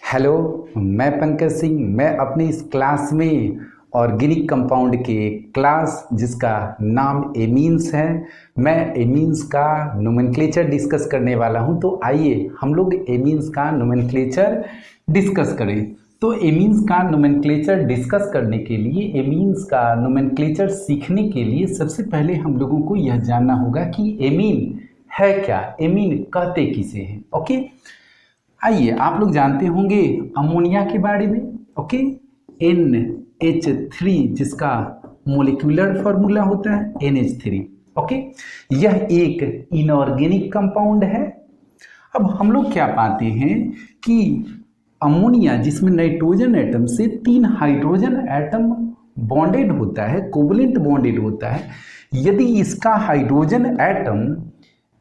Hello, मैं पंकज सिंह। मैं अपनी इस क्लास में ऑर्गेनिक कंपाउंड के क्लास जिसका नाम एमीन्स है, मैं एमीन्स का नोमेनक्लेचर डिस्कस करने वाला हूं। तो आइए हम लोग एमीन्स का नोमेनक्लेचर डिस्कस करें। तो एमीन्स का नोमेनक्लेचर डिस्कस करने के लिए, एमीन्स का नोमेनक्लेचर सीखने के लिए सबसे पहले हम लोगों को यह जानना होगा कि एमीन है क्या, एमीन कहते किसे हैं। ओके, आइए, आप लोग जानते होंगे अमोनिया के बारे में। ओके, NH3 जिसका मोलिकुलर फॉर्मूला होता है NH3। ओके, यह एक इनऑर्गेनिक कंपाउंड है। अब हम लोग क्या पाते हैं कि अमोनिया जिसमें नाइट्रोजन एटम से 3 हाइड्रोजन एटम बॉन्डेड होता है, कोवलेंट बॉन्डेड होता है। यदि इसका हाइड्रोजन एटम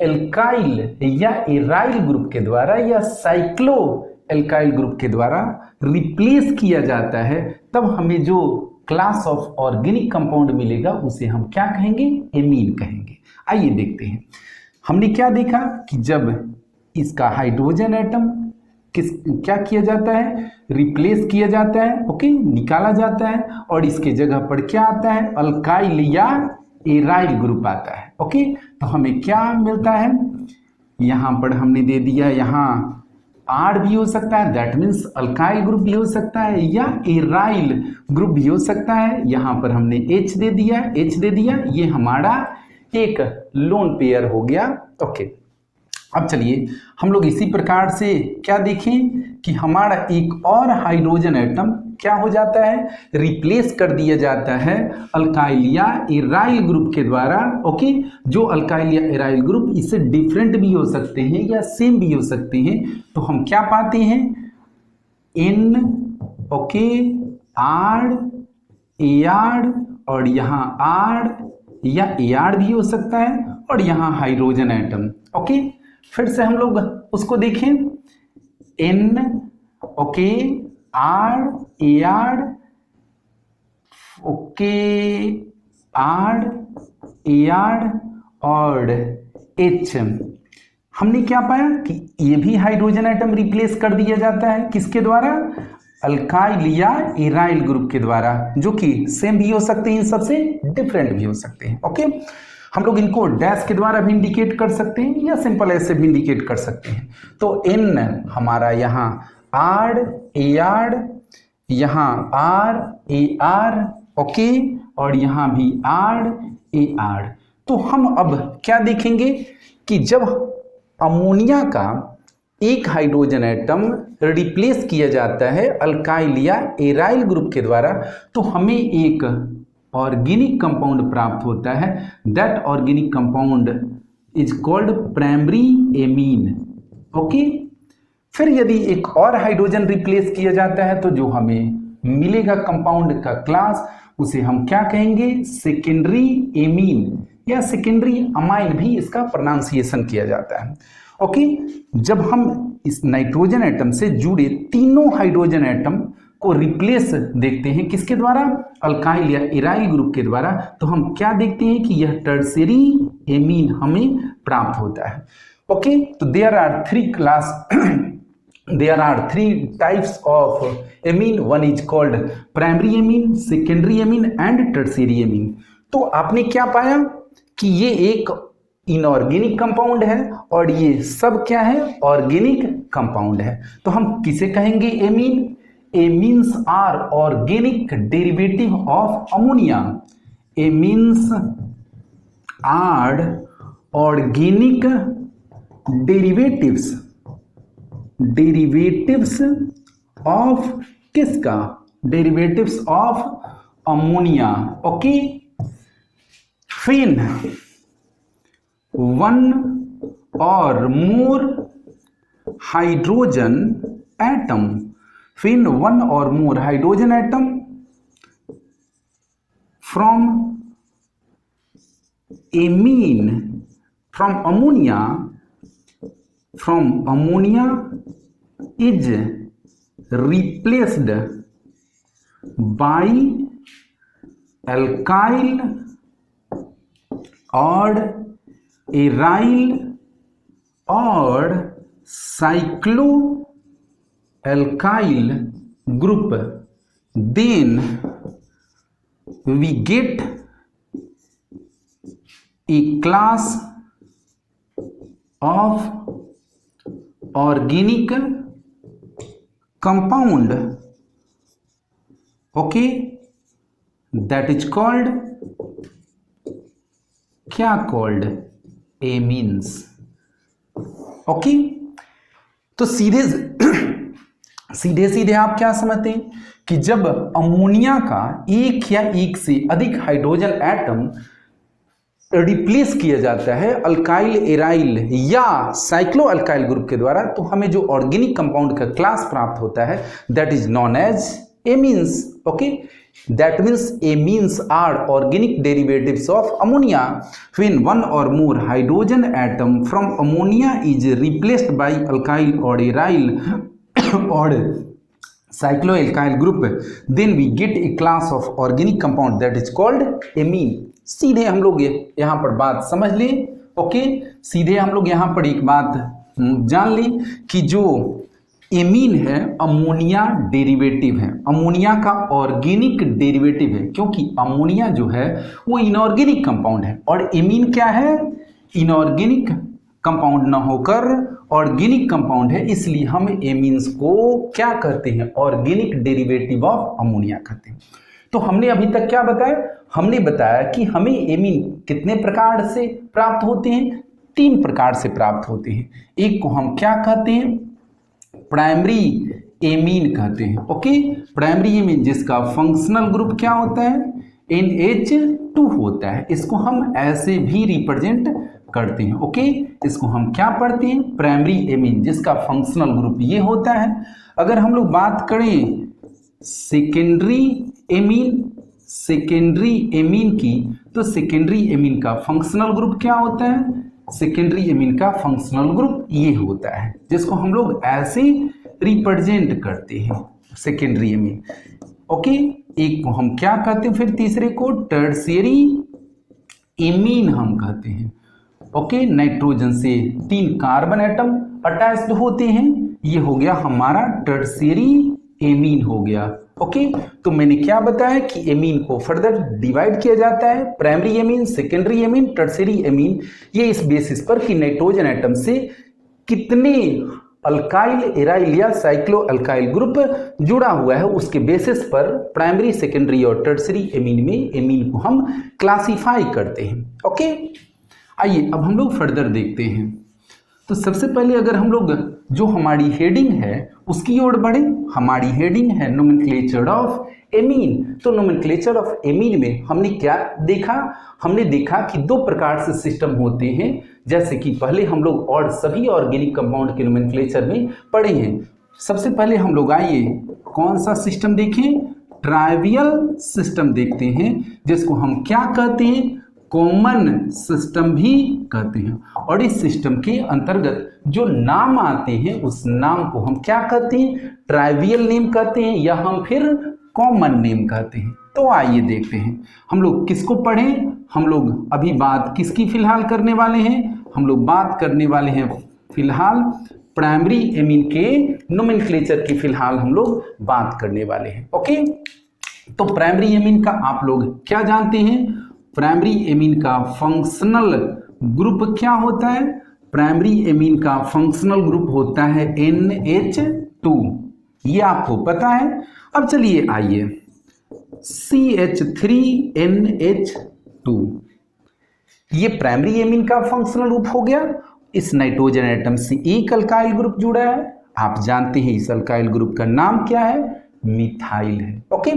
एल्काइल या एराइल ग्रुप के द्वारा या साइक्लो एल्काइल ग्रुप के द्वारा रिप्लेस किया जाता है, तब हमें जो क्लास ऑफ ऑर्गेनिक कंपाउंड मिलेगा उसे हम क्या कहेंगे, एमीन कहेंगे। आइए देखते हैं, हमने क्या देखा कि जब इसका हाइड्रोजन एटम क्या किया जाता है, रिप्लेस किया जाता है। ओके, निकाला जाता है और इसके जगह पर क्या आता है, अल्काइल या एराइल ग्रुप आता है। ओके, तो हमें क्या मिलता है, यहां पर हमने दे दिया, यहां आर भी हो सकता है, दैट मीन्स अल्काइल ग्रुप भी हो सकता है या एराइल ग्रुप भी हो सकता है। यहां पर हमने H दे दिया, ये हमारा एक लोन पेयर हो गया। ओके, अब चलिए हम लोग इसी प्रकार से क्या देखें कि हमारा एक और हाइड्रोजन एटम क्या हो जाता है, रिप्लेस कर दिया जाता है अल्काइल या एराइल ग्रुप के द्वारा। ओके, जो अल्काइल या एराइल ग्रुप इससे डिफरेंट भी हो सकते हैं या सेम भी हो सकते हैं। तो हम क्या पाते हैं, N, ओके, आर, एआर, और यहाँ आर या एआर भी हो सकता है, और यहाँ हाइड्रोजन एटम। ओके, फिर से हम लोग उसको देखें, N, okay, R, AR, okay, R, AR और H। हमने क्या पाया कि ये भी हाइड्रोजन एटम रिप्लेस कर दिया जाता है, किसके द्वारा, अल्काइल या एराइल ग्रुप के द्वारा, जो कि सेम भी हो सकते हैं, इन सबसे डिफरेंट भी हो सकते हैं। ओके, हम लोग इनको डैश के द्वारा भी इंडिकेट कर सकते हैं या सिंपल ऐसे भी इंडिकेट कर सकते हैं। तो N हमारा यहाँ आर, एआर, यहाँ आर, एआर, ओके, और यहाँ भी आर, एआर। तो हम अब क्या देखेंगे कि जब अमोनिया का एक हाइड्रोजन एटम रिप्लेस किया जाता है अल्काइल या एराइल ग्रुप के द्वारा, तो हमें एक ऑर्गेनिक कंपाउंड प्राप्त होता है। That organic compound is called primary amine. Okay, फिर यदि एक और हाइड्रोजन रिप्लेस किया जाता है तो जो हमें मिलेगा कंपाउंड का क्लास, उसे हम क्या कहेंगे, सेकेंडरी एमीन या सेकेंडरी अमाइन भी इसका प्रोनाउंसिएशन किया जाता है। ओके, जब हम इस नाइट्रोजन एटम से जुड़े तीनों हाइड्रोजन एटम को रिप्लेस देखते हैं, किसके द्वारा, अल्काइल या एराइल ग्रुप के द्वारा, तो हम क्या देखते हैं कि यह टर्शियरी एमीन हमें प्राप्त होता है। ओके, तो there are three types of amine. One is called primary amine, secondary amine and tertiary amine. तो आपने क्या पाया कि ये एक इनऑर्गेनिक कंपाउंड है और ये सब क्या है, ऑर्गेनिक कंपाउंड है। तो हम किसे कहेंगे, amine. Amines are organic derivative of ammonia. Amines are organic derivatives of किसका, derivatives of ammonia. Okay, when one or more hydrogen atom, when one or more hydrogen atom from amine, from ammonia is replaced by alkyl or aryl or cyclo alkyl group, then we get a class of organic compound, okay, that is called, क्या called, amines, okay। तो सीधे सीधे आप क्या समझते हैं कि जब अमोनिया का एक या एक से अधिक हाइड्रोजन एटम रिप्लेस किया जाता है अल्काइल एराइल या साइक्लो अल्काइल ग्रुप के द्वारा, तो हमें जो ऑर्गेनिक कंपाउंड का क्लास प्राप्त होता है that is known as amines, okay. That means amines are organic derivatives of ammonia when one or more hydrogen atom from ammonia is replaced by alkyl or aryl or cyclo alkyl group, then we get a class of organic compound that is called amine. सीधे हम लोग यहाँ पर बात समझ लें, okay. सीधे हम लोग यहाँ पर एक बात जान लें कि जो एमीन है अमोनिया डेरिवेटिव है, अमोनिया का ऑर्गेनिक डेरिवेटिव है, क्योंकि अमोनिया जो है वो इनऑर्गेनिक कंपाउंड है और एमीन क्या है, इनऑर्गेनिक कंपाउंड ना होकर ऑर्गेनिक कंपाउंड है, इसलिए हम एमीन्स को क्या कहते हैं, ऑर्गेनिक डेरिवेटिव ऑफ अमोनिया कहते हैं। तो हमने अभी तक क्या बताया, हमने बताया कि हमें एमीन कितने प्रकार से प्राप्त होते हैं, 3 प्रकार से प्राप्त होते हैं। एक को हम क्या कहते हैं, प्राइमरी एमीन कहते हैं, ओके। प्राइमरी एमीन जिसका फंक्शनल ग्रुप क्या होता है, NH2 होता है, इसको हम ऐसे भी रिप्रेजेंट करते हैं, ओके। इसको हम क्या पढ़ते हैं, प्राइमरी एमीन जिसका फंक्शनल ग्रुप ये होता है। अगर हम लोग बात करें सेकेंडरी एमीन की, तो सेकेंडरी एमीन का फंक्शनल ग्रुप क्या होता है, सेकेंडरी एमीन का फंक्शनल ग्रुप ये होता है जिसको हम लोग ऐसे रिप्रेजेंट करते हैं, सेकेंडरी एमीन, ओके। एक को हम क्या कहते हैं, फिर तीसरे को टर्शियरी एमीन हम कहते हैं, ओके। नाइट्रोजन से 3 कार्बन एटम अटैच्ड होते हैं, ये हो गया हमारा टर्शियरी एमीन हो गया, ओके। तो मैंने क्या बताया कि एमीन को फर्दर डिवाइड किया जाता है, primary amine, secondary amine, tertiary amine, ये इस बेसिस पर कि नाइट्रोजन एटम से कितने अल्काइल एराइल या साइक्लो अल्काइल ग्रुप जुड़ा हुआ है उसके बेसिस पर प्राइमरी, सेकेंडरी और टर्शियरी एमीन में एमीन को हम क्लासिफाई करते हैं, ओके। आइए अब हम लोग फर्दर देखते हैं। तो सबसे पहले अगर हम लोग जो हमारी हेडिंग है उसकी ओर बढ़े, हमारी हेडिंग है नोमेनक्लेचर ऑफ एमीन। तो नोमेनक्लेचर ऑफ एमीन में हमने क्या देखा, हमने देखा कि 2 प्रकार से सिस्टम होते हैं, जैसे कि पहले हम लोग और सभी ऑर्गेनिक कंपाउंड के नोमेनक्लेचर में पढ़े हैं। सबसे पहले हम लोग आइए कौन सा सिस्टम देखें, ट्राइवियल सिस्टम देखते हैं, जिसको हम क्या कहते हैं, कॉमन सिस्टम भी कहते हैं। और इस सिस्टम के अंतर्गत जो नाम आते हैं उस नाम को हम क्या कहते हैं, ट्राइवियल नेम कहते हैं या हम फिर कॉमन नेम कहते हैं। तो आइए देखते हैं हम लोग किसको पढ़ें, हम लोग अभी बात किसकी फिलहाल करने वाले हैं, हम लोग बात करने वाले हैं फिलहाल प्राइमरी एमीन के नोमेनक्लेचर की फिलहाल हम लोग बात करने वाले हैं, ओके। तो प्राइमरी एमीन का आप लोग क्या जानते हैं, प्राइमरी एमीन का फंक्शनल ग्रुप क्या होता है, प्राइमरी एमीन का फंक्शनल ग्रुप होता है NH2, ये आपको पता है। अब चलिए आइए CH3NH2, ये प्राइमरी एमीन का फंक्शनल ग्रुप हो गया। इस नाइट्रोजन एटम से एक अल्काइल ग्रुप जुड़ा है, आप जानते हैं इस अल्काइल ग्रुप का नाम क्या है, मिथाइल है, ओके।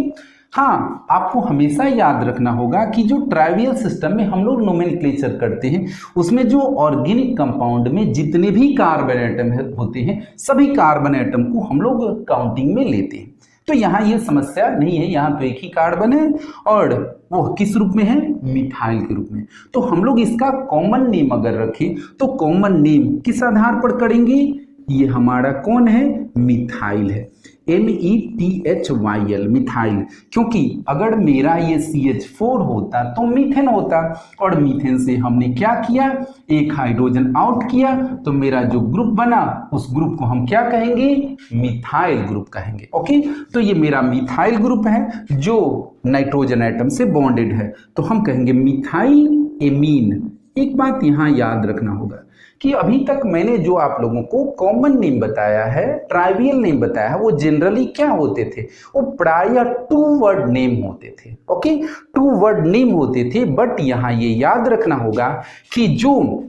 हाँ, आपको हमेशा याद रखना होगा कि जो ट्राइवियल सिस्टम में हम लोग नोमेनक्लेचर करते हैं उसमें जो ऑर्गेनिक कंपाउंड में जितने भी कार्बन एटम होते हैं सभी कार्बन एटम को हम लोग काउंटिंग में लेते हैं। तो यहाँ ये समस्या नहीं है, यहाँ तो एक ही कार्बन है और वो किस रूप में है, मिथाइल के रूप में। तो हम लोग इसका कॉमन नेम अगर रखें तो कॉमन नेम किस आधार पर करेंगे, ये हमारा कौन है, मिथाइल है, METHYL मिथाइल। क्योंकि अगर मेरा ये CH4 होता तो मीथेन होता, और मीथेन से हमने क्या किया, एक हाइड्रोजन आउट किया, तो मेरा जो ग्रुप बना उस ग्रुप को हम क्या कहेंगे, मिथाइल ग्रुप कहेंगे। ओके, तो ये मेरा मिथाइल ग्रुप है जो नाइट्रोजन एटम से बॉन्डेड है, तो हम कहेंगे मिथाइल एमीन। एक बात यहां याद रखना होगा कि अभी तक मैंने जो आप लोगों को कॉमन नेम बताया है, ट्राइवियल नेम बताया है, वो जनरली क्या होते थे, वो प्राय 2 वर्ड नेम होते थे। ओके, 2 वर्ड नेम होते थे। बट यहाँ ये याद रखना होगा कि जो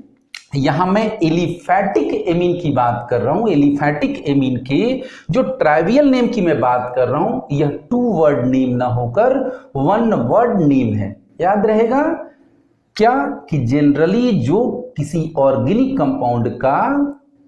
यहाँ मैं एलिफैटिक एमीन की बात कर रहा हूँ, एलिफैटिक एमीन के जो ट्राइवियल नेम की मैं बात कर रहा हूँ, यह 2 वर्ड नेम ना होकर 1 वर्ड नेम है। याद रहेगा क्या कि जनरली जो किसी ऑर्गेनिक कंपाउंड का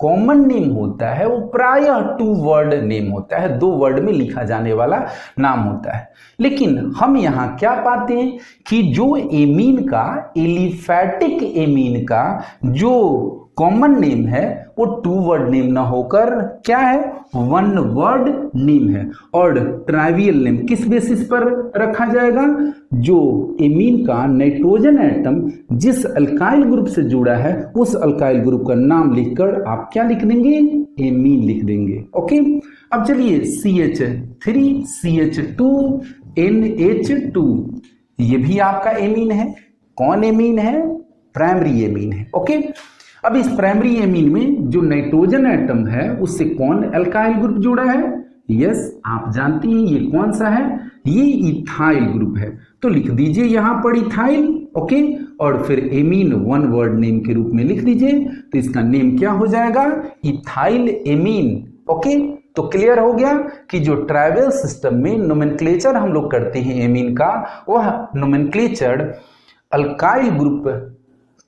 कॉमन नेम होता है वो प्रायः 2 वर्ड नेम होता है, 2 वर्ड में लिखा जाने वाला नाम होता है। लेकिन हम यहाँ क्या पाते हैं कि जो एमीन का, एलिफैटिक एमीन का जो कॉमन नेम है वो 2 वर्ड नेम ना होकर क्या है, 1 वर्ड नेम है। और ट्राइवियल नेम किस बेसिस पर रखा जाएगा, जो एमीन का नाइट्रोजन एटम जिस अल्काइल ग्रुप से जुड़ा है उस अल्काइल ग्रुप का नाम लिखकर आप क्या लिख देंगे, एमीन लिख देंगे। ओके, अब चलिए CH3 CH2 NH2, ये भी आपका एमीन है। कौन एमीन है, प्राइमरी एमीन है। ओके, अब इस प्राइमरी एमीन में जो नाइट्रोजन एटम है उससे कौन अल्काइल ग्रुप जुड़ा है, यस आप जानते हैं ये कौन सा है, ये इथाइल ग्रुप है। तो लिख दीजिए यहां पर इथाइल। ओके, और फिर एमीन 1 वर्ड नेम के रूप में लिख दीजिए, तो इसका नेम क्या हो जाएगा, इथाइल एमीन। ओके, तो क्लियर हो गया कि जो ट्राइवल सिस्टम में नोमेनक्लेचर हम लोग करते हैं एमीन का, वह नोमेनक्लेचर अल्काइल ग्रुप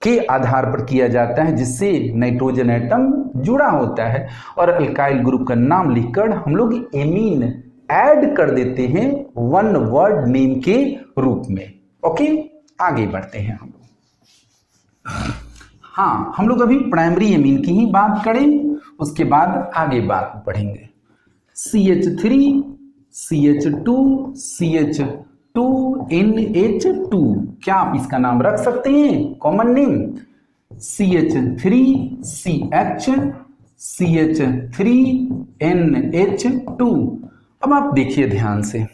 के आधार पर किया जाता है जिससे नाइट्रोजन एटम जुड़ा होता है, और अल्काइल ग्रुप का नाम लिखकर हम लोग एमीन ऐड कर देते हैं 1 वर्ड नेम के रूप में। ओके, आगे बढ़ते हैं हम लोग। हाँ, हम लोग अभी प्राइमरी एमीन की ही बात करें, उसके बाद आगे बात बढ़ेंगे। CH3 CH2 CH2 NH2, क्या आप इसका नाम रख सकते हैं common name, CH3 CH CH3 NH2। अब आप देखिए ध्यान से,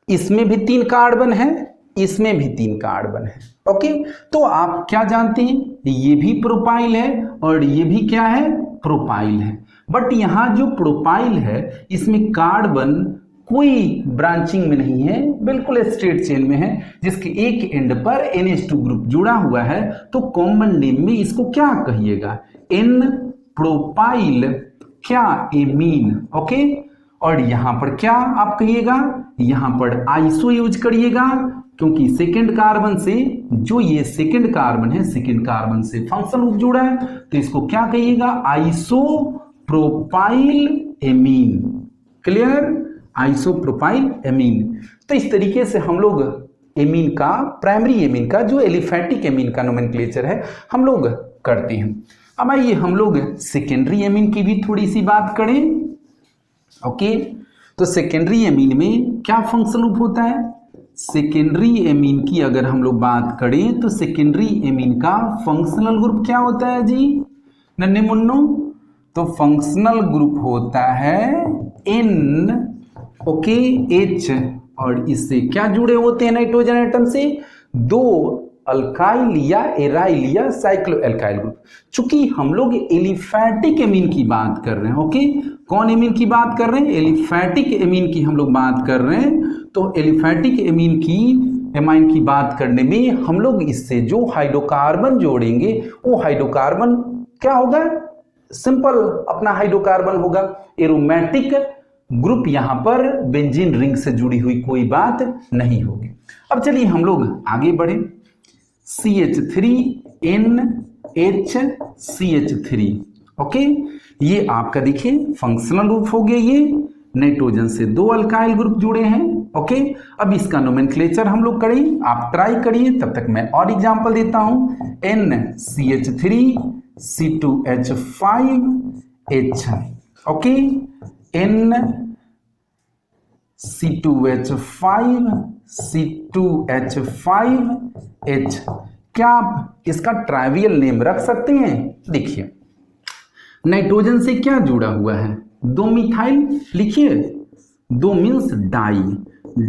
इसमें भी 3 कार्बन है, इसमें भी 3 कार्बन है। ओके, तो आप क्या जानते हैं, ये भी प्रोपाइल है और ये भी क्या है, प्रोपाइल है। बट यहां जो प्रोपाइल है इसमें कार्बन कोई ब्रांचिंग में नहीं है, बिल्कुल स्ट्रेट चेन में है, जिसके एक एंड पर NH2 ग्रुप जुड़ा हुआ है। तो कॉमन नेम में इसको क्या कहिएगा, N प्रोपाइल क्या एमीन। ओके, और यहां पर क्या आप कहिएगा, यहां पर आइसो यूज करिएगा, क्योंकि सेकेंड कार्बन से जो ये सेकेंड कार्बन है, सेकेंड कार्बन से फंक्शनल ग्रुप जुड़ा है, तो इसको क्या कहिएगा, iso propyl amine. Clear, isopropyl amine. तो इस तरीके से हम लोग एमीन का, प्राइमरी एमीन का जो एलिफैटिक एमीन का नोमेनक्लेचर है हम लोग करते हैं। अब आइए हम लोग सेकेंडरी एमीन की भी थोड़ी सी बात करें। ओके, तो सेकेंडरी एमीन में क्या फंक्शनल ग्रुप होता है, सेकेंडरी एमीन की अगर हम लोग बात करें तो सेकेंडरी एमीन का फंक्शनल ग्रुप क्या होता है जी नन्हे मुन्नू, तो फंक्शनल ग्रुप होता है N, ओके, H, और इससे क्या जुड़े होते हैं नाइट्रोजन एटम से, 2 अल्काइल या एराइल या साइक्लो एल्काइल ग्रुप। चूंकि हम लोग एलिफैटिक एमीन की बात कर रहे हैं, ओके, कौन एमीन की बात कर रहे हैं, एलिफैटिक एमीन की हम लोग बात कर रहे हैं। तो एलिफैटिक एमीन की बात करने में हम लोग इससे जो हाइड्रोकार्बन जोड़ेंगे वो हाइड्रोकार्बन क्या होगा, सिंपल अपना हाइड्रोकार्बन होगा, एरोमेटिक ग्रुप यहां पर बेंजीन रिंग से जुड़ी हुई कोई बात नहीं होगी। अब चलिए हम लोग आगे बढ़े, CH3NH ओके, ये आपका देखिए फंक्शनल ग्रुप हो गया, ये नाइट्रोजन से 2 अल्काइल ग्रुप जुड़े हैं। ओके, अब इसका नोमेनक्लेचर हम लोग करें, आप ट्राई करिए, तब तक मैं और एग्जांपल देता हूं। NCH3 C2H5 H, okay, NC2H5 C2H5H। क्या आप इसका ट्राइवियल नेम रख सकते हैं? देखिए, नाइट्रोजन से क्या जुड़ा हुआ है? दो मिथाइल, लिखिए, दो मीन्स डाई,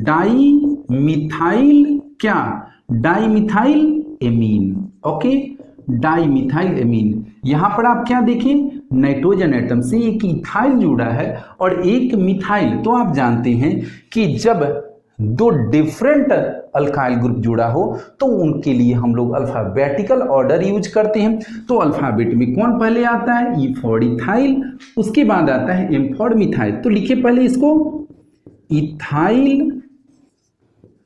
डाई मिथाइल, क्या? Di methyl amine, okay, di methyl amine. यहां पर आप क्या देखें, नाइट्रोजन एटम से एक इथाइल जुड़ा है और एक मिथाइल। तो आप जानते हैं कि जब दो डिफरेंट अल्काइल ग्रुप जुड़ा हो तो उनके लिए हम लोग अल्फाबेटिकल ऑर्डर यूज करते हैं। तो अल्फाबेट में कौन पहले आता है? ई फॉर इथाइल, उसके बाद आता है एम फॉर मिथाइल। तो लिखिए पहले इसको, इथाइल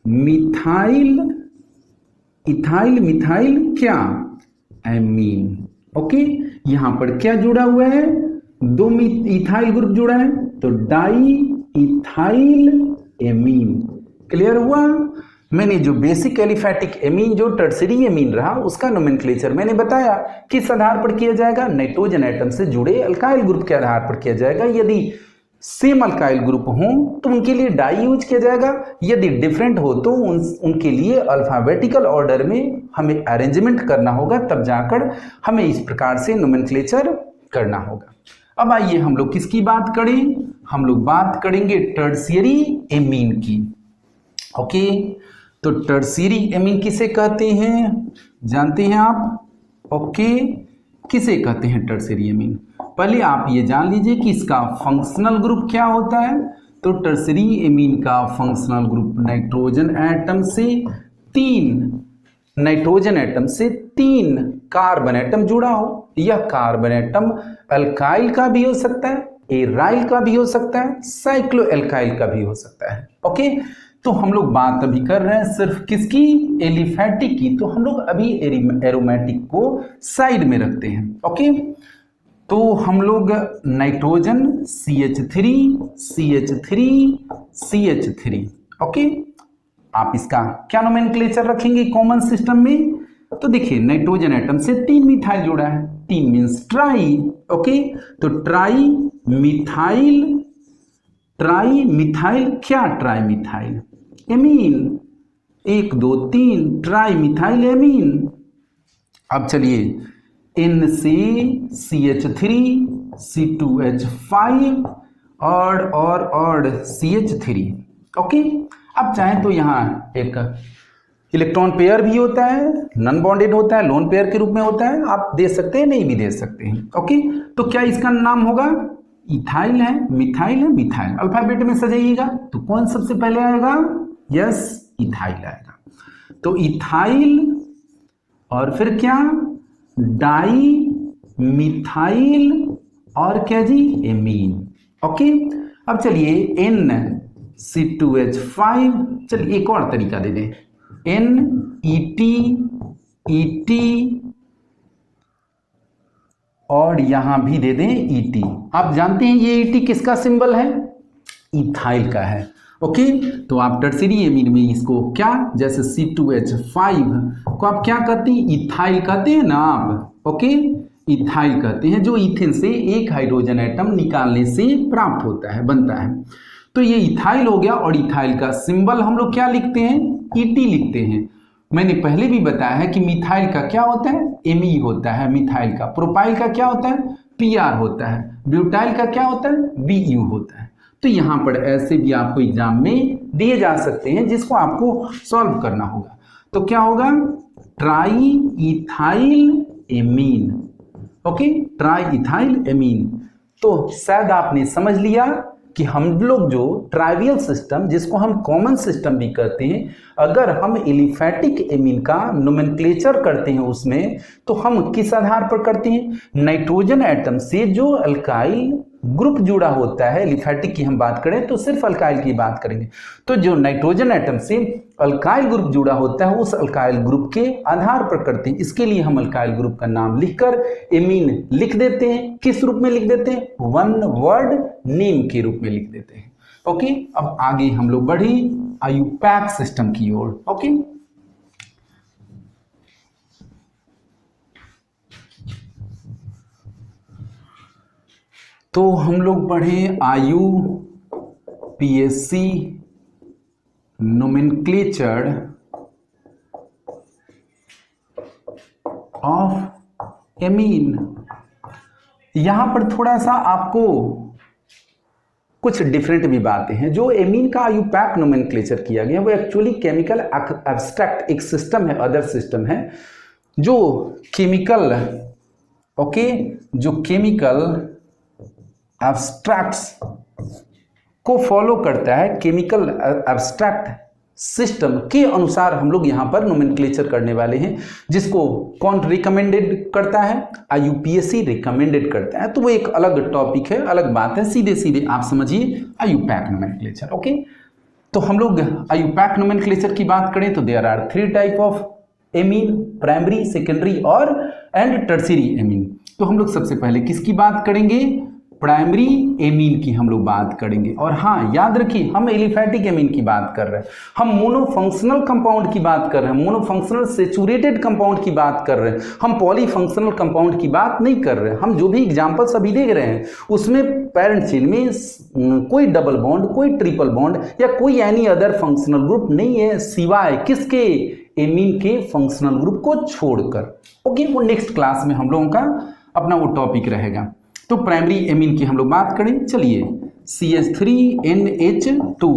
मिथाइल, इथाइल मिथाइल क्या? Amine, okay. यहां पर क्या जुड़ा हुआ है? दो इथाइल ग्रुप जुड़ा है तो डाई इथाइल एमीन। क्लियर हुआ? मैंने जो बेसिक एलिफैटिक एमीन, जो टर्सरी एमीन रहा, उसका नोमेनक्लेचर मैंने बताया किस आधार पर किया जाएगा? नाइट्रोजन एटम से जुड़े अल्काइल ग्रुप के आधार पर किया जाएगा। यदि सेम अल्काइल ग्रुप हो तो उनके लिए डाई यूज किया जाएगा, यदि डिफरेंट हो तो उनके लिए अल्फाबेटिकल ऑर्डर में हमें अरेंजमेंट करना होगा, तब जाकर हमें इस प्रकार से नोमेनक्लेचर करना होगा। अब आइए हम लोग किसकी बात करें? हम लोग बात करेंगे टर्शियरी एमीन की, ओके। तो टर्शियरी एमीन किसे कहते हैं, जानते हैं आप? ओके, किसे कहते हैं टर्शियरी एमीन? पहले आप ये जान लीजिए कि इसका फंक्शनल ग्रुप क्या होता है। तो टर्शियरी एमीन का फंक्शनल ग्रुप नाइट्रोजन एटम से तीन कार्बन एटम जुड़ा हो। यह कार्बन एटम अल्काइल का भी हो सकता है, एराइल का भी हो सकता है, साइक्लो एल्काइल का भी हो सकता है, ओके। तो हम लोग बात अभी कर रहे हैं सिर्फ किसकी? एलिफैटिक की। तो हम लोग अभी एरोमेटिक को साइड में रखते हैं, ओके। तो हम लोग nitrogen CH3 CH3 CH3, okay. आप इसका क्या नोमेनक्लेचर रखेंगे कॉमन सिस्टम में? तो देखिए, नाइट्रोजन एटम से तीन मिथाइल जुड़ा है, तीन मीन्स ट्राई, ओके। तो ट्राई मिथाइल, ट्राई मिथाइल क्या? Tri methyl amine, 1 2 3 tri methyl amine. अब चलिए, NCCH3 C2H5 और CH3, ओके। अब चाहे तो यहाँ एक इलेक्ट्रॉन पेयर भी होता है, नॉन बॉन्डेड होता है, लोन पेयर के रूप में होता है, आप दे सकते हैं, नहीं भी दे सकते हैं, ओके। तो क्या इसका नाम होगा? इथाइल है, मिथाइल है, मिथाइल। अल्फाबेट में सजाइएगा तो कौन सबसे पहले आएगा? यस, इथाइल आएगा। तो इथाइल और फिर क्या? डाई मिथाइल और क्या जी? Amine, okay. अब चलिए NC2H5, चलिए एक और तरीका दे दें, NET और यहां भी दे दें ET। आप जानते हैं ये ET किसका सिंबल है? इथाइल का है, ओके। तो आप टर्शियरी एमीन में इसको क्या, जैसे C2H5 को आप क्या कहते हैं? इथाइल कहते हैं ना आप, ओके। इथाइल कहते हैं, जो इथेन से एक हाइड्रोजन एटम निकालने से प्राप्त होता है, बनता है। तो ये इथाइल हो गया, और इथाइल का सिंबल हम लोग क्या लिखते हैं? ET लिखते हैं। मैंने पहले भी बताया है कि मिथाइल का क्या होता है? Me होता है मिथाइल का। प्रोपाइल का क्या होता है? PR होता है। ब्यूटाइल का क्या होता है? BU होता है। तो यहां पर ऐसे भी आपको एग्जाम में दिए जा सकते हैं, जिसको आपको सॉल्व करना होगा। तो क्या होगा? Try ethyl amine, okay, try ethyl amine. तो शायद आपने समझ लिया कि हम लोग जो ट्राइवियल सिस्टम, जिसको हम कॉमन सिस्टम भी कहते हैं, अगर हम एलिफैटिक एमीन का नोमेनक्लेचर करते हैं उसमें, तो हम किस आधार पर करते हैं? नाइट्रोजन एटम से जो अल्काइल ग्रुप जुड़ा होता है, एलिफैटिक की हम बात करें तो सिर्फ अल्काइल की बात करेंगे। तो जो नाइट्रोजन एटम से अल्काइल ग्रुप जुड़ा होता है, उस अल्काइल ग्रुप के आधार पर करते हैं। इसके लिए हम अल्काइल ग्रुप का नाम लिखकर एमीन लिख देते हैं। किस रूप में लिख देते हैं? वन वर्ड नेम के रूप में लिख देते हैं, ओके। अब आगे हम लोग बढ़े आयुपैक सिस्टम की ओर, ओके। तो हम लोग पढ़े IUPAC नोमेनक्लेचर ऑफ एमीन। यहां पर थोड़ा सा आपको कुछ डिफरेंट भी बातें हैं। जो एमीन का IUPAC नोमेनक्लेचर किया गया वो एक्चुअली केमिकल एब्स्ट्रैक्ट एक सिस्टम है, अदर सिस्टम है जो केमिकल जो केमिकल एब्स्ट्रैक्ट्स को फॉलो करता है। केमिकल एब्स्ट्रैक्ट सिस्टम के अनुसार हम लोग यहां पर नोमेनक्लेचर करने वाले हैं, जिसको कौन रिकमेंडेड करता है? IUPAC रिकमेंडेड करता है। तो वो एक अलग टॉपिक है, अलग बात है। सीधे सीधे आप समझिए IUPAC नोमेनक्लेचर। ओके, तो हम लोग IUPAC नोमेनक्लेचर की बात करें तो there are 3 type of amine, primary, secondary और एंड टर्शियरी एमीन। तो हम लोग सबसे पहले किसकी बात करेंगे? प्राइमरी एमीन की हम लोग बात करेंगे। और हाँ, याद रखिए हम एलिफैटिक एमीन की बात कर रहे हैं, हम मोनोफंक्शनल कंपाउंड की बात कर रहे हैं, मोनोफंक्शनल सेचुरेटेड कंपाउंड की बात कर रहे हैं, हम पॉलीफंक्शनल कंपाउंड की बात नहीं कर रहे हैं। हम जो भी एग्जांपल्स अभी देख रहे हैं उसमें पैरेंट चेन में कोई डबल बॉन्ड, कोई ट्रिपल बॉन्ड या कोई एनी अदर फंक्शनल ग्रुप नहीं है, सिवाय किसके? एमीन के फंक्शनल ग्रुप को छोड़कर। ओके, वो नेक्स्ट क्लास में हम लोगों का अपना वो टॉपिक रहेगा। तो प्राइमरी एमीन की हम लोग बात करें। चलिए, CH3NH2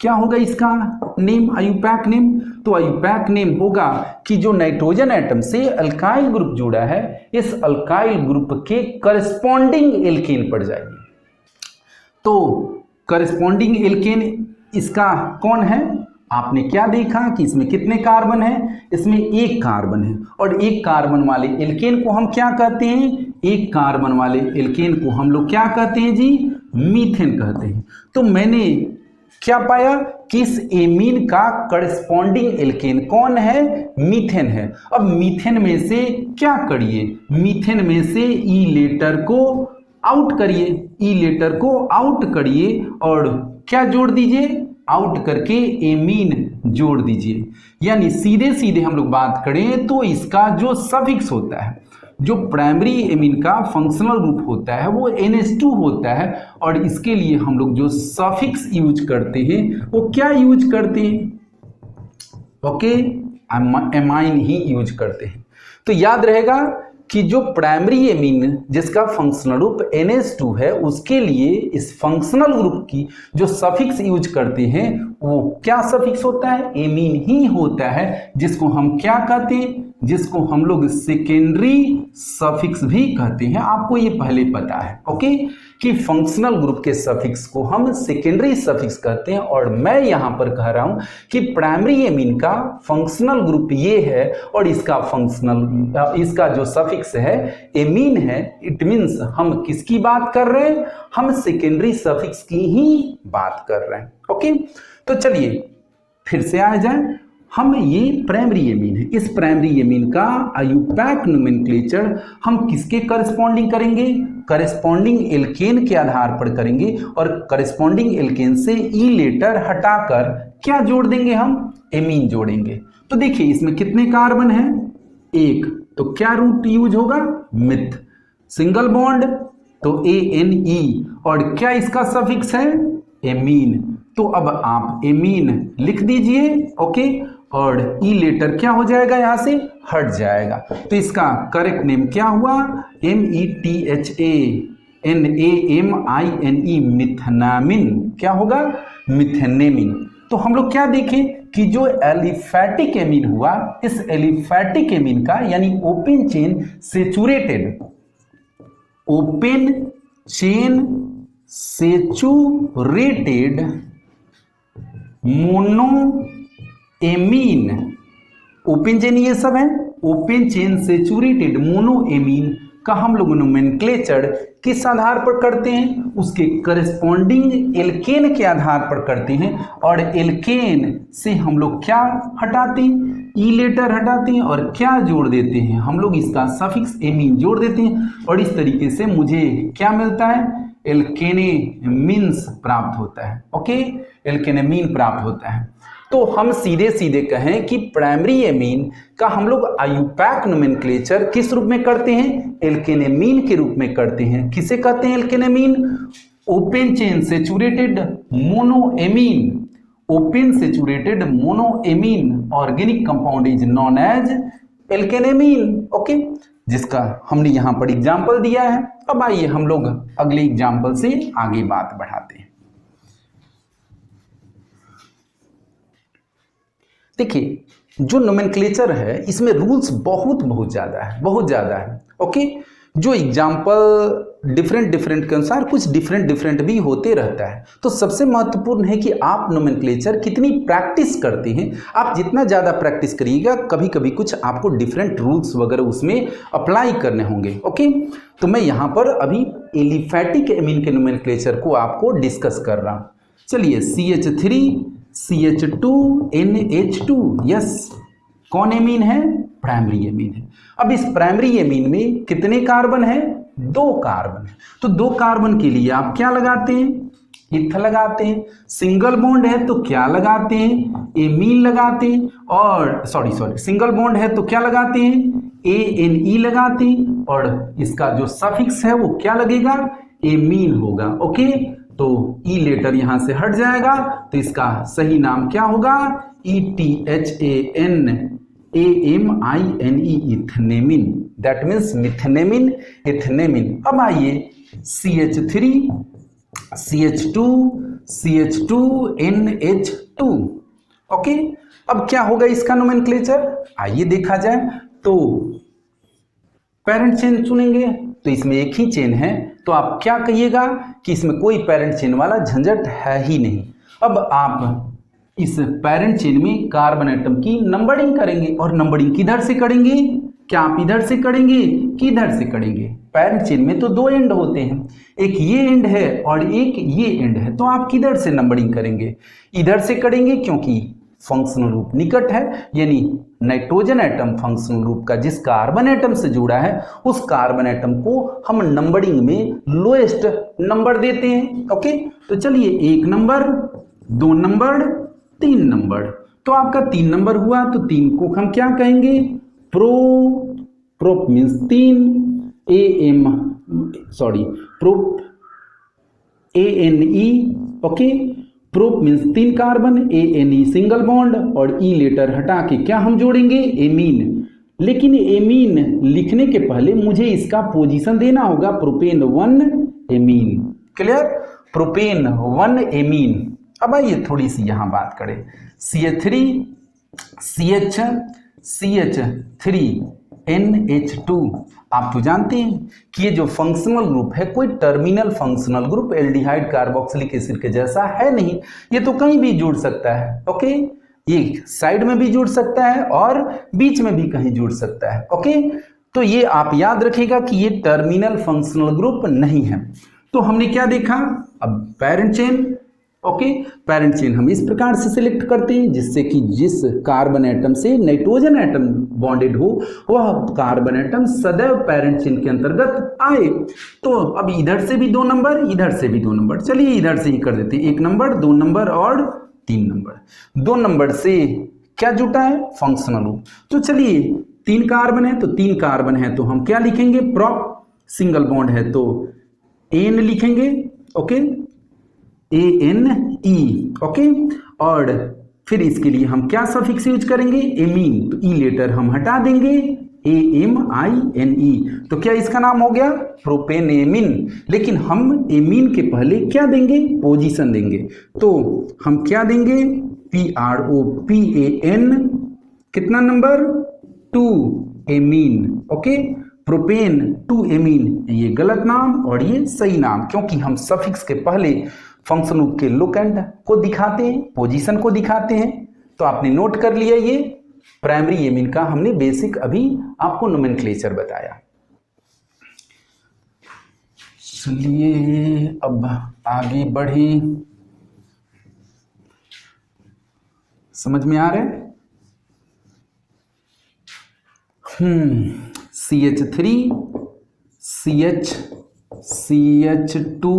क्या होगा इसका नेम? IUPAC name. तो IUPAC नेम होगा कि जो नाइट्रोजन एटम से अल्काइल ग्रुप जुड़ा है, इस अल्काइल ग्रुप के करस्पॉन्डिंग एल्केन पड़ जाएगी। तो करस्पॉन्डिंग एल्केन इसका कौन है? आपने क्या देखा कि इसमें कितने कार्बन हैं? इसमें 1 कार्बन है। और 1 कार्बन वाले एल्केन को हम क्या कहते हैं? 1 कार्बन वाले एल्केन को हम लोग क्या कहते हैं जी? मीथेन कहते हैं। तो मैंने क्या पाया कि इस एमीन का करस्पॉन्डिंग एल्केन कौन है? मीथेन है। अब मीथेन में से क्या करिए? मीथेन में से ई लेटर को आउट करिए, ई लेटर को आउट करिए और क्या जोड़ दीजिए? आउट करके एमीन जोड़ दीजिए। यानी सीधे सीधे हम लोग बात करें तो इसका जो सफिक्स होता है, जो प्राइमरी एमीन का फंक्शनल ग्रुप होता है वो NH2 होता है। और इसके लिए हम लोग जो सफिक्स यूज करते हैं वो क्या यूज करते हैं? ओके, एमाइन ही यूज करते हैं। तो याद रहेगा कि जो प्राइमरी एमीन जिसका फंक्शनल ग्रुप NH2 है, उसके लिए इस फंक्शनल ग्रुप की जो सफिक्स यूज करते हैं वो क्या सफिक्स होता है? एमीन ही होता है, जिसको हम क्या कहते हैं? जिसको हम लोग सेकेंडरी सफिक्स भी कहते हैं। आपको ये पहले पता है ओके कि फंक्शनल ग्रुप के सफिक्स को हम सेकेंडरी सफिक्स कहते हैं। और मैं यहां पर कह रहा हूं कि प्राइमरी एमीन का फंक्शनल ग्रुप ये है और इसका जो सफिक्स है एमीन है। इट मीन्स हम किसकी बात कर रहे हैं? हम सेकेंडरी सफिक्स की ही बात कर रहे हैं। ओके, तो चलिए फिर से आ जाए। हम ये प्राइमरी एमीन है, इस प्राइमरी एमीन का IUPAC नोमेनक्लेचर हम किसके करस्पॉन्डिंग करेंगे? करस्पॉन्डिंग एल्केन के आधार पर करेंगे। और करस्पॉन्डिंग एल्केन से ई लेटर हटाकर क्या जोड़ देंगे? हम एमीन जोड़ेंगे। तो देखिए इसमें कितने कार्बन हैं? 1। तो क्या रूट यूज होगा? मिथ। सिंगल बॉन्ड तो ANE। और क्या इसका सफिक्स है? एमीन। तो अब आप एमीन लिख दीजिए ओके, और ई लेटर क्या हो जाएगा? यहां से हट जाएगा। तो इसका करेक्ट नेम क्या हुआ? METHANAMINE, मिथेनामिन। क्या होगा? मिथेनेमिन। तो हम लोग क्या देखें कि जो एलिफैटिक एमीन हुआ, इस एलिफैटिक एमीन का यानी open chain saturated mono amine, open chain ये सब है, open chain saturated mono amine का हम लोग नोमेनक्लेचर किस आधार पर करते हैं? उसके करस्पॉन्डिंग एल्केन के आधार पर करते हैं। और एल्केन से हम लोग क्या हटाते हैं? ई लेटर हटाते हैं और क्या जोड़ देते हैं? हम लोग इसका सफिक्स एमीन जोड़ देते हैं। और इस तरीके से मुझे क्या मिलता है? एल्केनेमीन्स प्राप्त होता है। ओके, एल्केनेमीन प्राप्त होता है। तो हम सीधे सीधे कहें कि प्राइमरी एमीन का हम लोग आयुपैक नोमेनक्लेचर किस रूप में करते हैं? एल्केनेमीन के रूप में करते हैं। किसे कहते हैं alkanamine? Open chain saturated monoamine. Open saturated monoamine organic compound is known as alkanamine. Okay, जिसका हमने यहां पर एग्जाम्पल दिया है। अब आइए हम लोग अगले एग्जाम्पल से आगे बात बढ़ाते हैं। देखिए, जो नोमेनक्लेचर है इसमें रूल्स बहुत ज्यादा है। ओके, जो एग्जाम्पल डिफरेंट के अनुसार कुछ डिफरेंट भी होते रहता है। तो सबसे महत्वपूर्ण है कि आप नोमेनक्लेचर कितनी प्रैक्टिस करते हैं। आप जितना ज़्यादा प्रैक्टिस करिएगा, कभी कभी कुछ आपको डिफरेंट रूल्स वगैरह उसमें अप्लाई करने होंगे। ओके, तो मैं यहाँ पर अभी एलिफैटिक एमीन के नोमेनक्लेचर को आपको डिस्कस कर रहा हूँ। चलिए, CH3 CH2 NH2, यस, कौन एमीन है? प्राइमरी एमीन है। अब इस प्राइमरी एमीन में कितने कार्बन है? 2 कार्बन है। तो 2 कार्बन के लिए आप क्या लगाते हैं? इथ लगाते हैं। सिंगल बॉन्ड है तो क्या लगाते हैं? एमीन लगाते हैं। और सॉरी सिंगल बॉन्ड है तो क्या लगाते हैं? ANE लगाते हैं। और इसका जो सफिक्स है वो क्या लगेगा? एमीन होगा। ओके, तो ई लेटर यहां से हट जाएगा, तो इसका सही नाम क्या होगा? ETHANAMINE, ethanamine. That means methanamine, ethanamine. अब आइए CH3 CH2 CH2 NH2। Okay, अब क्या होगा इसका नोमेनक्लेचर? आइए देखा जाए। तो पेरेंट चेन चुनेंगे तो इसमें एक ही चेन है, तो आप क्या कहिएगा कि इसमें कोई पेरेंट चेन वाला झंझट है ही नहीं। अब आप इस पेरेंट चेन में कार्बन एटम की नंबरिंग करेंगे, और नंबरिंग किधर से करेंगे? क्या आप इधर से करेंगे, किधर से करेंगे? पेरेंट चेन में तो 2 एंड होते हैं, एक ये एंड है और एक ये एंड है, तो आप किधर से नंबरिंग करेंगे? इधर से करेंगे, क्योंकि फंक्शनल ग्रुप निकट है, यानी नाइट्रोजन एटम फंक्शनल ग्रुप का जिस कार्बन एटम से जुड़ा है उस कार्बन एटम को हम नंबरिंग में लोएस्ट नंबर देते हैं। ओके, तो चलिए 1 नंबर, 2 नंबर, 3 नंबर। तो आपका 3 नंबर हुआ, तो 3 को हम क्या कहेंगे? Prop means 3, prop ANE। Okay, prop means 3 carbon, ANE single bond, और ई लेटर हटा के क्या हम जोड़ेंगे? एमीन। लेकिन एमीन लिखने के पहले मुझे इसका पोजीशन देना होगा, propane 1 amine. Clear? Propane 1 amine. अब आइए थोड़ी सी यहां बात करें। CH3 CH3 NH2। आप तो जानते हैं कि ये जो फंक्शनल ग्रुप है कोई terminal functional group aldehyde carboxylic acid के जैसा है नहीं। ये तो कहीं भी जुड़ सकता है। ओके, ये साइड में भी जुड़ सकता है और बीच में भी कहीं जुड़ सकता है। ओके, तो ये आप याद रखिएगा कि ये टर्मिनल फंक्शनल ग्रुप नहीं है। तो हमने क्या देखा? अब parent chain. Okay, parent chain हम इस प्रकार से सिलेक्ट करते हैं जिससे कि जिस कार्बन एटम से नाइट्रोजन एटम बॉन्डेड हो वह कार्बन एटम सदैव पेरेंट चेन के अंतर्गत आए। तो अब इधर से भी 2 नंबर, इधर से भी 2 नंबर। चलिए इधर से ही कर देते हैं, 1 नंबर, 2 नंबर और 3 नंबर। 2 नंबर से क्या जुटा है? Functional group. तो चलिए 3 कार्बन है तो 3 कार्बन है तो हम क्या लिखेंगे? प्रोप, सिंगल बॉन्ड है तो एन लिखेंगे। Okay, ANE। ओके, और फिर इसके लिए हम क्या सफिक्स यूज करेंगे? एमीन। तो ई लेटर हम हटा देंगे, AMINE। तो क्या इसका नाम हो गया? प्रोपेनेमिन। लेकिन हम एमीन के पहले क्या देंगे? पोजीशन देंगे। तो हम क्या देंगे? PROPAN, कितना number? 2 amine. Okay, propane 2 amine. ये गलत नाम और ये सही नाम, क्योंकि हम सफिक्स के पहले फंक्शन ग्रुप के लोकेंट को दिखाते हैं, पोजीशन को दिखाते हैं। तो आपने नोट कर लिया, ये प्राइमरी एमीन का हमने बेसिक अभी आपको नोमेनक्लेचर बताया। चलिए अब आगे बढ़े। समझ में आ रहा है? CH3 CH2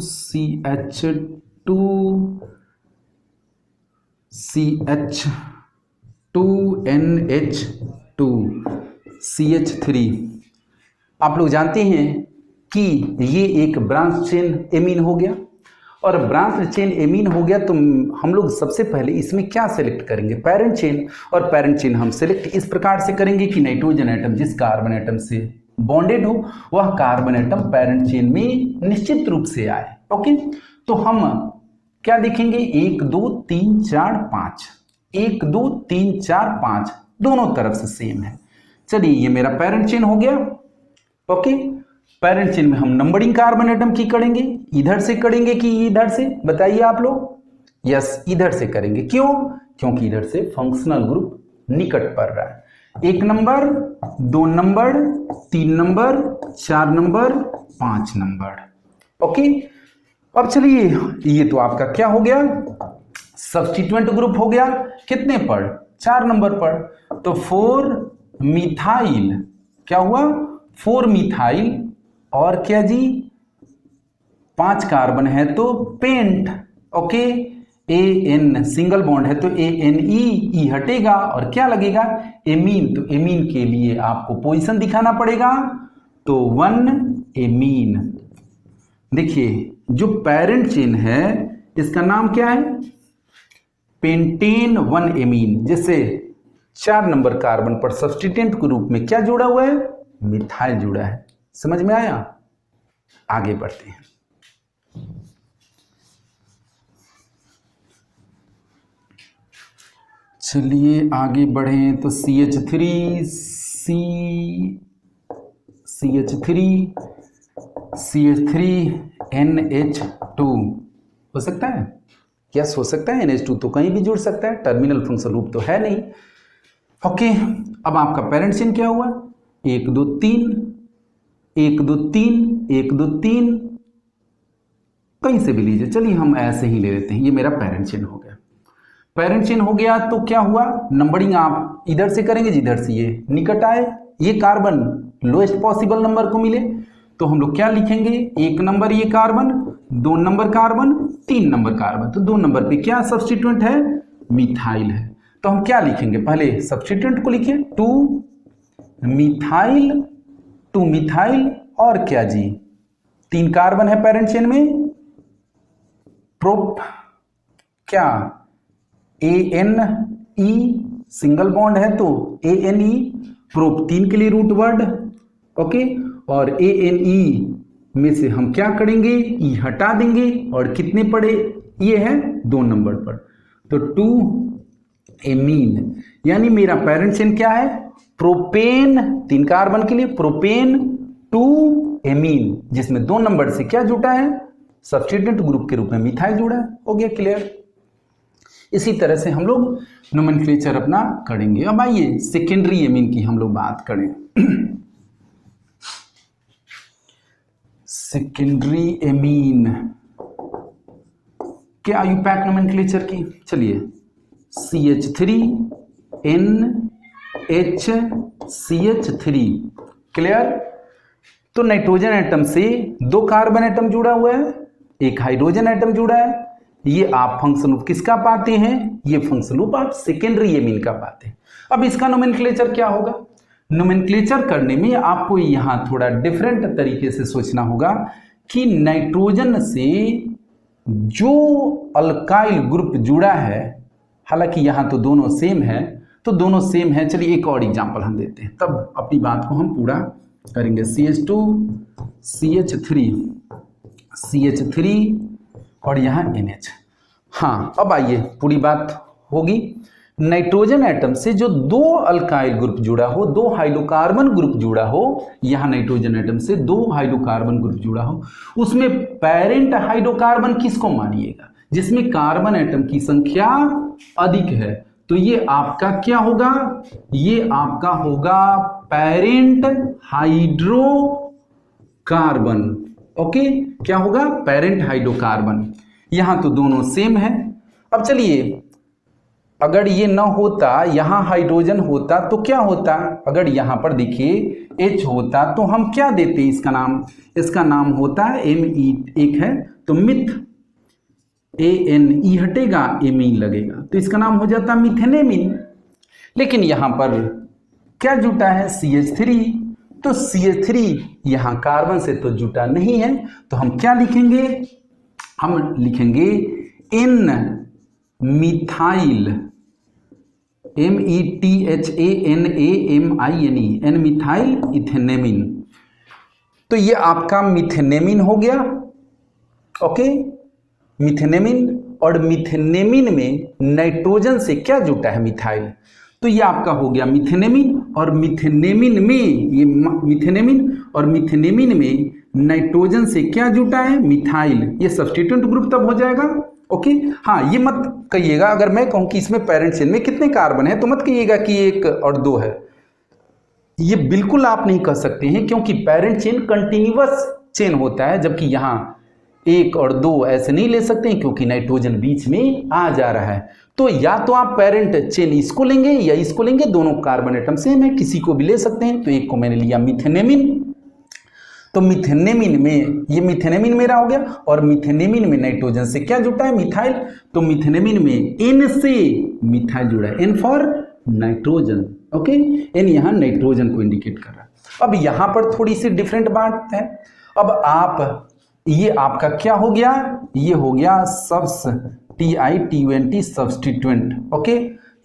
CH2 CH2NH2 CH3। आप लोग जानते हैं कि ये एक ब्रांच चेन एमीन हो गया, और ब्रांच चेन एमीन हो गया तो हम लोग सबसे पहले इसमें क्या सेलेक्ट करेंगे, पेरेंट चेन। और पेरेंट चेन हम सेलेक्ट इस प्रकार से करेंगे कि नाइट्रोजन एटम जिस कार्बन एटम से बॉन्डेड हो वह कार्बन एटम पेरेंट चेन में निश्चित रूप से आए। ओके, तो हम क्या देखेंगे, 1 2 3 4 5, 1 2 3 4 5 दोनों तरफ से सेम है। चलिए ये मेरा पेरेंट चेन हो गया। ओके, पेरेंट चेन में हम नंबरिंग कार्बन एटम की करेंगे, इधर से करेंगे कि इधर से, बताइए आप लोग। यस, इधर से करेंगे। क्यों? क्योंकि इधर से फंक्शनल ग्रुप निकट पड़ रहा है। 1 number, 2 number, 3 number, 4 number, 5 number. Okay, अब चलिए ये तो आपका क्या हो गया, सब्स्टिट्यूएंट ग्रुप हो गया। कितने पर? 4 नंबर पर। तो 4 मिथाइल, क्या हुआ, 4 मिथाइल, और क्या जी, 5 कार्बन है तो pent. Okay, AN single bond है तो ANE हटेगा और क्या लगेगा, एमीन। तो एमीन के लिए आपको पोजीशन दिखाना पड़ेगा, तो 1 एमीन। देखिए जो पेरेंट चेन है इसका नाम क्या है, पेंटेन 1 एमीन, जिससे 4 नंबर कार्बन पर सब्स्टिट्यूएंट के रूप में क्या जुड़ा हुआ है, मिथाइल जुड़ा है। समझ में आया? आगे बढ़ते हैं। चलिए आगे बढ़े तो CH3NH2 हो सकता है? यस, हो सकता है। NH2 तो कहीं भी जुड़ सकता है, टर्मिनल फंक्शनल ग्रुप तो है नहीं। ओके, अब आपका पेरेंट चेन क्या हुआ, 1 2 3, 1 2 3, 1 2 3, कहीं से भी लीजिए। चलिए हम ऐसे ही ले लेते हैं, ये मेरा पेरेंट चेन हो गया। पेरेंट चेन हो गया तो क्या हुआ, नंबरिंग आप इधर से करेंगे जिधर से ये निकट आए, ये कार्बन लोएस्ट पॉसिबल नंबर को मिले, तो हम लोग क्या लिखेंगे, 1 नंबर ये carbon, 2 number carbon, 3 number carbon. तो 2 नंबर पे क्या सब्स्टिट्यूएंट है, मिथाइल है। तो हम क्या लिखेंगे, पहले सब्स्टिट्यूएंट को लिखिए, 2 मिथाइल, 2 मिथाइल, और क्या जी, 3 कार्बन है पेरेंट चेन में, प्रोप क्या, ANE सिंगल बॉन्ड है तो ANE, प्रोप 3 के लिए रूट वर्ड। ओके, और ANE में से हम क्या करेंगे, E हटा देंगे, और कितने पड़े, ये है 2 नंबर पर, तो 2 एमीन। यानी मेरा पेरेंट चेन क्या है, प्रोपेन, 3 कार्बन के लिए प्रोपेन 2 एमीन, जिसमें 2 नंबर से क्या जुटा है, सब्स्टिट्यूएंट ग्रुप के रूप में मिथाइल जुड़ा है। हो गया क्लियर? इसी तरह से हम लोग नोमेनक्लेचर अपना करेंगे। अब आइए सेकेंडरी एमीन की हम लोग बात करें। सेकेंडरी एमीन क्या आयुपैक नोमेनक्लेचर की, चलिए CH3NH3 क्लियर। तो नाइट्रोजन एटम से 2 कार्बन एटम जुड़ा हुआ है, 1 हाइड्रोजन एटम जुड़ा है। ये आप फंक्शन रूप किसका पाते हैं, ये फंक्शन रूप आप सेकेंडरी एमीन का पाते हैं। अब इसका नोमेनक्लेचर क्या होगा, नोमेनक्लेचर करने में आपको यहां थोड़ा डिफरेंट तरीके से सोचना होगा कि नाइट्रोजन से जो अल्काइल ग्रुप जुड़ा है, हालांकि यहां तो दोनों सेम है, तो दोनों सेम है। चलिए एक और एग्जांपल हम देते हैं, तब अपनी बात को हम पूरा करेंगे। CH2 CH3 और यहां NH। हाँ, अब आइए पूरी बात होगी। नाइट्रोजन एटम से जो 2 अल्काइल ग्रुप जुड़ा हो, 2 हाइड्रोकार्बन ग्रुप जुड़ा हो, यहां नाइट्रोजन एटम से 2 हाइड्रोकार्बन ग्रुप जुड़ा हो, उसमें पेरेंट हाइड्रोकार्बन किसको मानिएगा, जिसमें कार्बन एटम की संख्या अधिक है, तो ये आपका क्या होगा, ये आपका होगा पेरेंट हाइड्रोकार्बन। ओके, क्या होगा, पेरेंट हाइड्रोकार्बन। यहां तो दोनों सेम है। अब चलिए, अगर ये ना होता, यहां हाइड्रोजन होता तो क्या होता, अगर यहां पर देखिए H होता तो हम क्या देते इसका नाम, इसका नाम होता है Me, एक है तो मिथ, ANE हटेगा, एमीन लगेगा, तो इसका नाम हो जाता मिथेनेमिन। लेकिन यहां पर क्या जुटा है? CH3। तो CH3 यहां कार्बन से तो जुटा नहीं है, तो हम क्या लिखेंगे? हम लिखेंगे N methyl, METHANAMINE, N methyl ethanamine. तो ये आपका मिथेनेमिन हो गया। Okay, methanamine. और मिथेनेमिन में नाइट्रोजन से क्या जुटा है? मिथाइल। तो ये आपका हो गया मिथेनेमिन। और मिथेनेमिन में ये मिथेनेमिन और मिथेनेमिन में नाइट्रोजन से क्या जुटा है? मिथाइल। ये सब्स्टिट्यूएंट ग्रुप तब हो जाएगा। ओके, हाँ, ये मत कहिएगा अगर मैं कहूं कि इसमें पैरेंट चेन में कितने कार्बन है, तो मत कहिएगा कि 1 और 2 है। ये बिल्कुल आप नहीं कह सकते हैं, क्योंकि पेरेंट चेन कंटिन्यूअस चेन होता है, जबकि यहाँ 1 और 2 ऐसे नहीं ले सकते हैं, क्योंकि नाइट्रोजन बीच में आ जा रहा है। तो या तो आप पेरेंट चेन इसको लेंगे या इसको लेंगे, दोनों कार्बन एटम सेम है, किसी को भी ले सकते हैं। तो एक को मैंने लिया मिथेनेमिन। तो मिथेनेमिन में ये मिथेनेमिन मेरा हो गया, और मिथेनेमिन में नाइट्रोजन से क्या जुटा है? मिथाइल। तो मिथेनेमिन में N से मिथाइल जुड़ा है, N for nitrogen. Okay, N यहाँ नाइट्रोजन को इंडिकेट कर रहा है। अब यहाँ पर थोड़ी सी डिफरेंट बात है। अब आप ये आपका क्या हो गया? ये हो गया TiTUNT सब्स्टिट्यूएंट। ओके,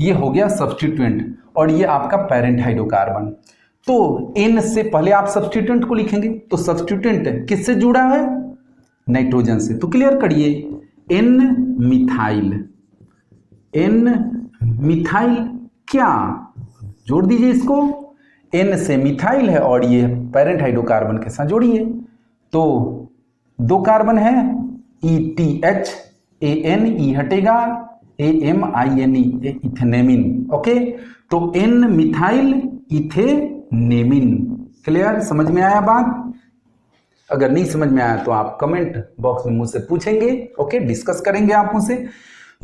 ये हो गया सब्स्टिट्यूएंट, और ये आपका पेरेंट हाइड्रोकार्बन। तो N से पहले आप सब्स्टिट्यूएंट को लिखेंगे, तो सब्स्टिट्यूएंट किससे जुड़ा है? नाइट्रोजन से। तो क्लियर करिए, N मिथाइल, N मिथाइल क्या, जोड़ दीजिए इसको, N से मिथाइल है और ये पेरेंट हाइड्रोकार्बन के साथ जोड़िए। तो 2 कार्बन है, ETH, ANE हटेगा, AMINE, इथेनेमिन। ओके, तो N मिथाइल इथेनेमिन। क्लियर? समझ में आया बात? अगर नहीं समझ में आया तो आप कमेंट बॉक्स में मुझसे पूछेंगे। ओके, डिस्कस करेंगे आप मुझसे।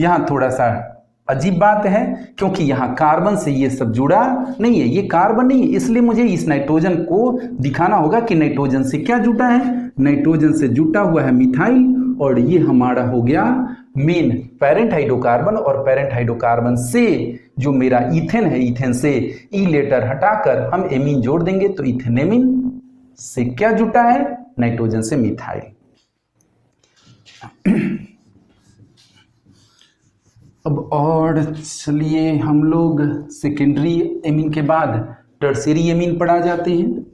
यहाँ थोड़ा सा अजीब बात है, क्योंकि यहाँ कार्बन से ये सब जुड़ा नहीं है, ये कार्बन नहीं है, इसलिए मुझे इस नाइट्रोजन को दिखाना होगा कि नाइट्रोजन से क्या जुटा है। नाइट्रोजन से जुटा हुआ है मिथाइल, और ये हमारा हो गया मेन पेरेंट हाइड्रोकार्बन। और पेरेंट हाइड्रोकार्बन से जो मेरा इथेन है, इथेन से ई लेटर हटाकर हम एमीन जोड़ देंगे, तो इथेनेमिन से क्या जुटा है? नाइट्रोजन से मिथाइल। अब और चलिए हम लोग सेकेंडरी एमीन के बाद टर्शियरी एमीन पर आ जाते हैं।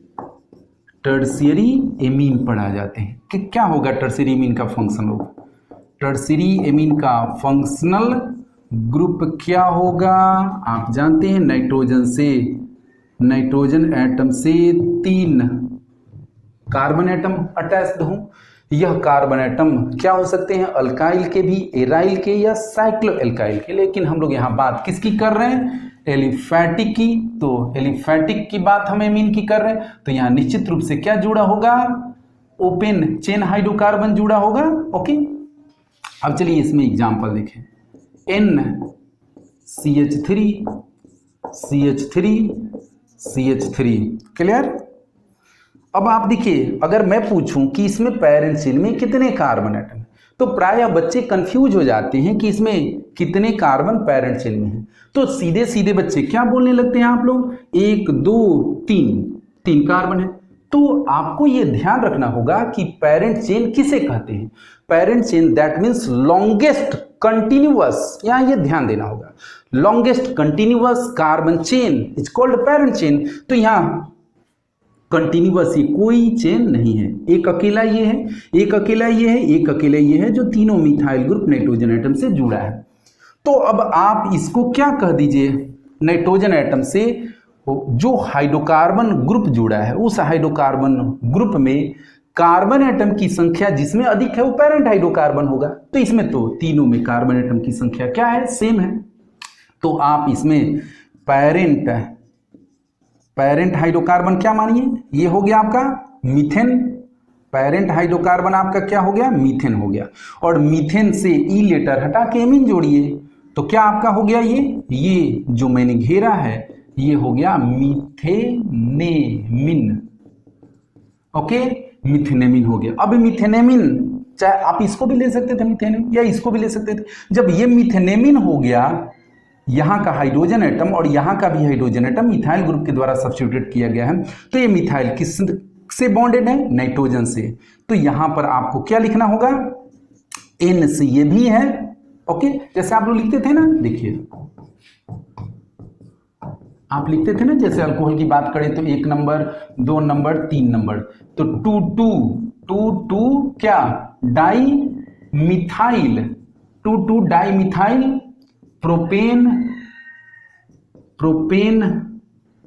टर्शियरी एमीन पर आ जाते हैं कि क्या होगा टर्शियरी एमीन का फंक्शन होगा। टर्शियरी एमीन का फंक्शनल ग्रुप क्या होगा? आप जानते हैं, नाइट्रोजन एटम से 3 कार्बन एटम अटैच्ड हों। यह कार्बन एटम क्या हो सकते हैं? अल्काइल के भी, एराइल के या साइक्लो एल्काइल के। लेकिन हम लोग यहाँ बात किसकी कर रहे हैं? एलिफैटिक की। तो एलिफैटिक की बात हम एमीन की कर रहे हैं, तो यहाँ निश्चित रूप से क्या जुड़ा होगा? ओपन चेन हाइड्रोकार्बन जुड़ा होगा। ओके, अब चलिए इसमें एग्जांपल देखें। NCH3 clear? अब आप देखिए, अगर मैं पूछूं कि इसमें पेरेंट चेन में कितने कार्बन एटम, तो प्रायः बच्चे कंफ्यूज हो जाते हैं कि इसमें कितने कार्बन पेरेंट चेन में हैं। तो सीधे सीधे बच्चे क्या बोलने लगते हैं आप लोग? 1 2 3 कार्बन है। तो आपको यह ध्यान रखना होगा कि पेरेंट चेन किसे कहते हैं। Parent chain that means longest continuous, यहां ये ध्यान देना होगा। Longest continuous carbon chain is called parent chain. तो यहां कंटिन्यूअस ये कोई चेन नहीं है, एक अकेला ये है, एक अकेला ये है, एक अकेला ये है, जो तीनों मिथाइल ग्रुप नाइट्रोजन एटम से जुड़ा है। तो अब आप इसको क्या कह दीजिए? नाइट्रोजन एटम से जो हाइड्रोकार्बन ग्रुप जुड़ा है, उस हाइड्रोकार्बन ग्रुप में कार्बन एटम की संख्या जिसमें अधिक है वो पेरेंट हाइड्रोकार्बन होगा। तो इसमें तो तीनों में कार्बन एटम की संख्या क्या है? सेम है। तो आप इसमें पेरेंट हाइड्रोकार्बन क्या मानिए? ये हो गया आपका मीथेन। पेरेंट हाइड्रोकार्बन आपका क्या हो गया? मीथेन हो गया। और मीथेन से ई लेटर हटा के एमीन जोड़िए, तो क्या आपका हो गया? ये जो मैंने घेरा है ये हो गया मीथेनेमिन। ओके, मीथेनेमिन हो गया। अब मीथेनेमिन चाहे आप इसको भी ले सकते थे मिथेनिन, या इसको भी ले सकते थे। जब ये मिथेनेमिन हो गया, यहाँ का हाइड्रोजन एटम और यहाँ का भी हाइड्रोजन एटम मिथाइल ग्रुप के द्वारा सब्स्टिट्यूट किया गया है, तो ये मिथाइल किस से बॉन्डेड है? नाइट्रोजन से। तो यहाँ पर आपको क्या लिखना होगा? N से ये भी है, ओके, जैसे आप लोग लिखते थे ना, देखिए आप लिखते थे ना, जैसे अल्कोहल की बात करें तो 1 नंबर, 2 नंबर, 3 नंबर, तो 2,2 क्या? Di methyl, 2,2 di methyl propane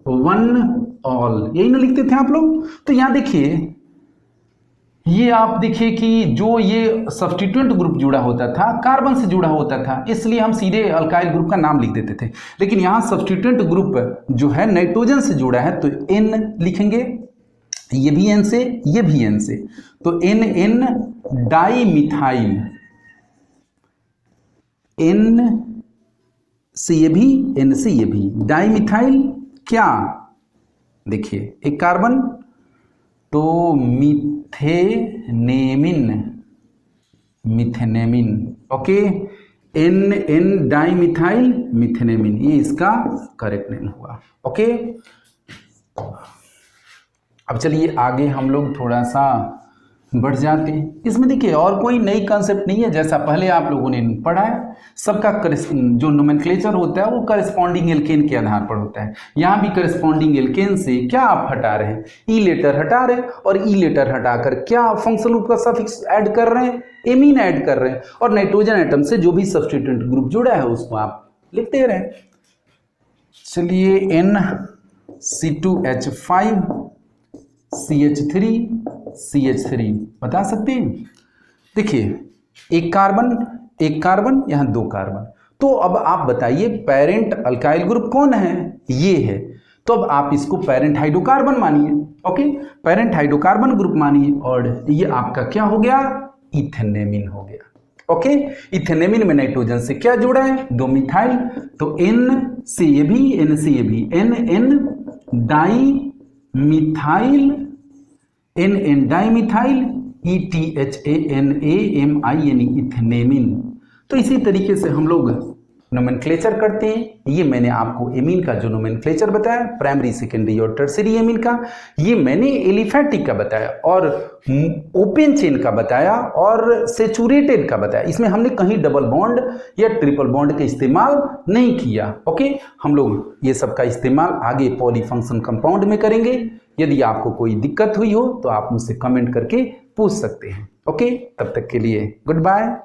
1 all, यही ना लिखते थे आप लोग। तो यहां देखिए, ये आप देखिए कि जो ये सब्स्टिट्यूएंट ग्रुप जुड़ा होता था कार्बन से जुड़ा होता था, इसलिए हम सीधे अल्काइल ग्रुप का नाम लिख देते थे। लेकिन यहाँ सब्स्टिट्यूएंट ग्रुप जो है नाइट्रोजन से जुड़ा है, तो N लिखेंगे, ये भी N से, ये भी N से, तो N डाई मिथाइल, N से ये भी, N से ये भी, डाई मिथाइल क्या? देखिए एक कार्बन, तो मिथेनेमिन, ओके, N डाई मिथाइल मिथेनेमिन, ये इसका करेक्ट नेम हुआ, ओके। अब चलिए आगे हम लोग थोड़ा सा बढ़ जाते हैं। इसमें देखिए और कोई नई कॉन्सेप्ट नहीं है, जैसा पहले आप लोगों ने पढ़ा है। सबका जो नोमेनक्लेचर होता है वो करस्पॉन्डिंग एल्केन के आधार पर होता है। यहाँ भी करस्पॉन्डिंग एल्केन से क्या आप हटा रहे हैं? ई लेटर हटा रहे हैं, और ई लेटर हटाकर क्या फंक्शनल ग्रुप का सफिक्स ऐड कर रहे हैं? एमीन ऐड कर रहे हैं, और नाइट्रोजन एटम से जो भी सब्स्टिट्यूएंट ग्रुप जुड़ा है उसको आप लिखते रहे। चलिए NC2H5 CH3 बता सकते हैं? देखिए एक कार्बन यहाँ 2 कार्बन, तो अब आप बताइए पेरेंट अल्काइल ग्रुप कौन है? ये है। तो अब आप इसको पेरेंट हाइड्रोकार्बन मानिए, ओके, पेरेंट हाइड्रोकार्बन ग्रुप मानिए, और ये आपका क्या हो गया? इथेनेमिन हो गया, ओके। इथेनेमिन में नाइट्रोजन से क्या जुड़ा है? 2 मिथाइल, तो N से ये भी, N di methyl, N di methyl ETHANAMIN, इथेनेमिन। तो इसी तरीके से हम लोग नोमेनक्लेचर करते हैं। ये मैंने आपको एमीन का जो नोमेनक्लेचर बताया, प्राइमरी, सेकेंडरी और टर्सरी एमीन का, ये मैंने एलिफैटिक का बताया, और ओपन चेन का बताया, और सेचुरेटेड का बताया। इसमें हमने कहीं डबल बॉन्ड या ट्रिपल बॉन्ड का इस्तेमाल नहीं किया, ओके। हम लोग ये सब का इस्तेमाल आगे पॉलीफंक्शन कंपाउंड में करेंगे। यदि आपको कोई दिक्कत हुई हो तो आप मुझसे कमेंट करके पूछ सकते हैं, ओके। तब तक के लिए गुड बाय।